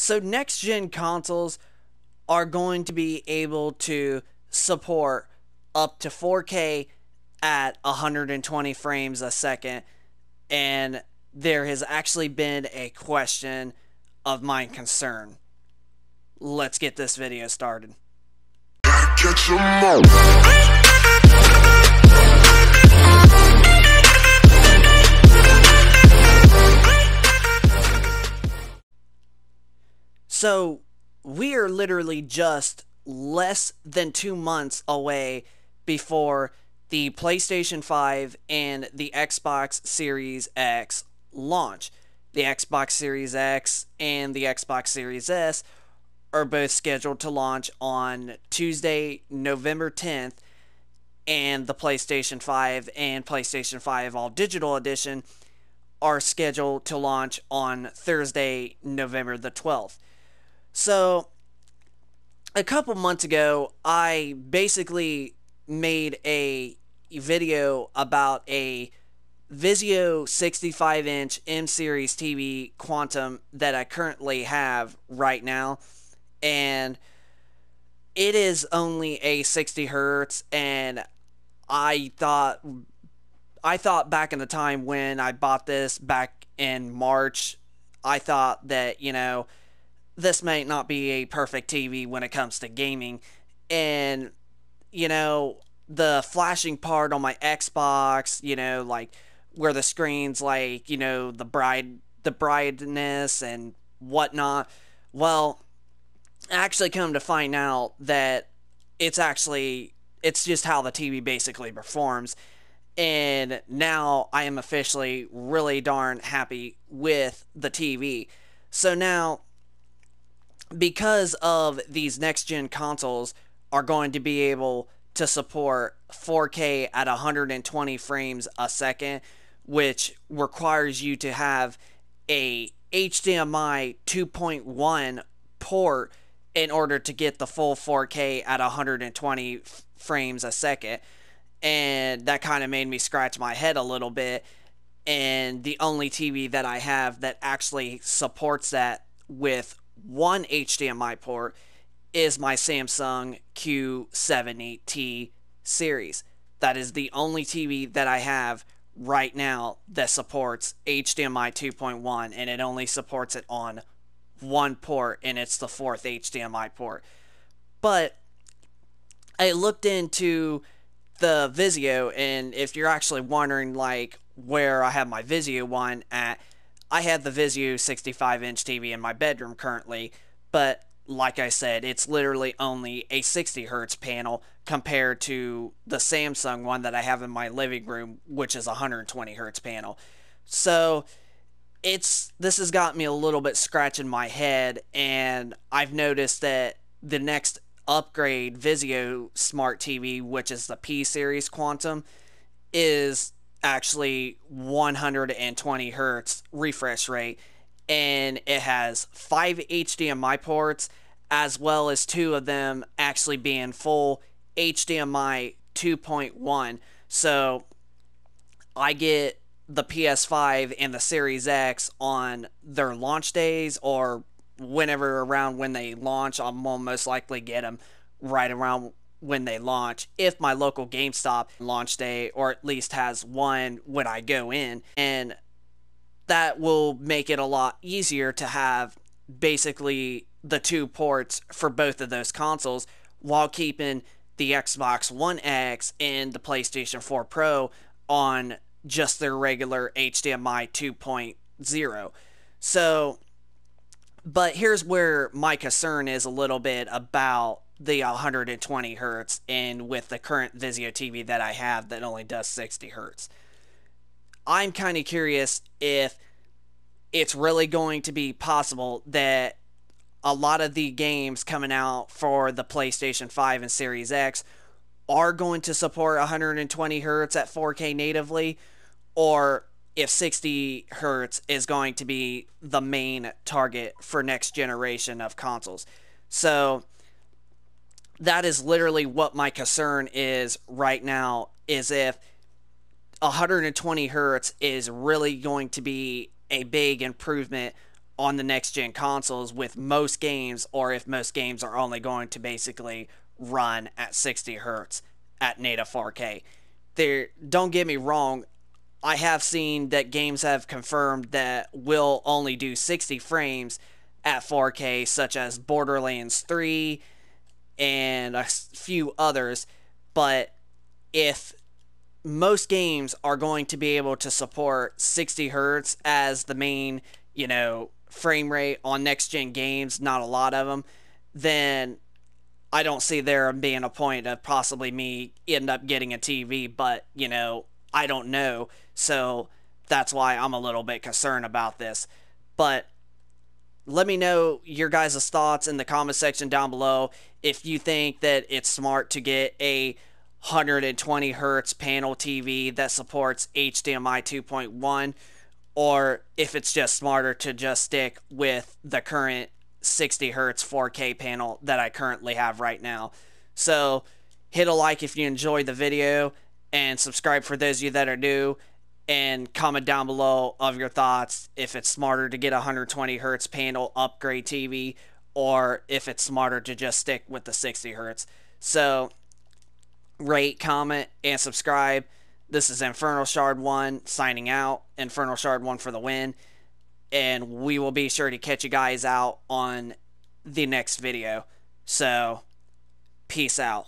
So next gen consoles are going to be able to support up to 4K at 120 frames a second, and there has actually been a question of my concern. Let's get this video started. So, we are literally just less than 2 months away before the PlayStation 5 and the Xbox Series X launch. The Xbox Series X and the Xbox Series S are both scheduled to launch on Tuesday, November 10th, and the PlayStation 5 and PlayStation 5 All Digital Edition are scheduled to launch on Thursday, November the 12th. So, a couple months ago, I basically made a video about a Vizio 65-inch M-Series TV Quantum that I currently have right now, and it is only a 60 hertz, and I thought back in the time when I bought this back in March, I thought that, this might not be a perfect TV when it comes to gaming. And, the flashing part on my Xbox, like where the screen's like, the brightness and whatnot. Well, I actually come to find out that it's just how the TV basically performs. And now I am officially really darn happy with the TV. So now, because of these next-gen consoles are going to be able to support 4K at 120 frames a second, which requires you to have a HDMI 2.1 port in order to get the full 4K at 120 frames a second. And that kind of made me scratch my head a little bit. And the only TV that I have that actually supports that with one HDMI port is my Samsung Q78T series. That is the only TV that I have right now that supports HDMI 2.1, and it only supports it on one port, and it's the fourth HDMI port. But I looked into the Vizio, and if you're actually wondering like where I have my Vizio one at, I have the Vizio 65-inch TV in my bedroom currently, but like I said, it's literally only a 60 hertz panel compared to the Samsung one that I have in my living room, which is a 120 hertz panel. So this has got me a little bit scratching my head, and I've noticed that the next upgrade Vizio Smart TV, which is the P Series Quantum, is actually 120 hertz refresh rate, and it has 5 HDMI ports, as well as 2 of them actually being full HDMI 2.1. So I get the PS5 and the Series X on their launch days, or whenever around when they launch. I'll most likely get them right around when they launch, if my local GameStop launch day, or at least has one when I go in. And that will make it a lot easier to have basically the 2 ports for both of those consoles, while keeping the Xbox One X and the PlayStation 4 Pro on just their regular HDMI 2.0. So, but here's where my concern is a little bit about the 120 hertz, and with the current Vizio TV that I have that only does 60 hertz. I'm kind of curious if it's really going to be possible that a lot of the games coming out for the PlayStation 5 and Series X are going to support 120 hertz at 4K natively, or if 60 hertz is going to be the main target for next generation of consoles. So that is literally what my concern is right now, is if 120 hertz is really going to be a big improvement on the next gen consoles with most games, or if most games are only going to basically run at 60 hertz at native 4K. There, don't get me wrong, I have seen that games have confirmed that will only do 60 frames at 4K, such as Borderlands 3 and a few others. But if most games are going to be able to support 60 hertz as the main, frame rate on next gen games, not a lot of them, then I don't see there being a point of possibly me end up getting a TV, but, I don't know. So that's why I'm a little bit concerned about this. But let me know your guys' thoughts in the comment section down below if you think that it's smart to get a 120 hertz panel TV that supports HDMI 2.1, or if it's just smarter to just stick with the current 60 hertz 4K panel that I currently have right now. So hit a like if you enjoyed the video, and subscribe for those of you that are new, and comment down below of your thoughts if it's smarter to get a 120 hertz panel upgrade TV, or if it's smarter to just stick with the 60 hertz. So rate, comment, and subscribe. This is Infernal Shard 1 signing out. Infernal Shard 1 for the win. And we will be sure to catch you guys out on the next video. So, peace out.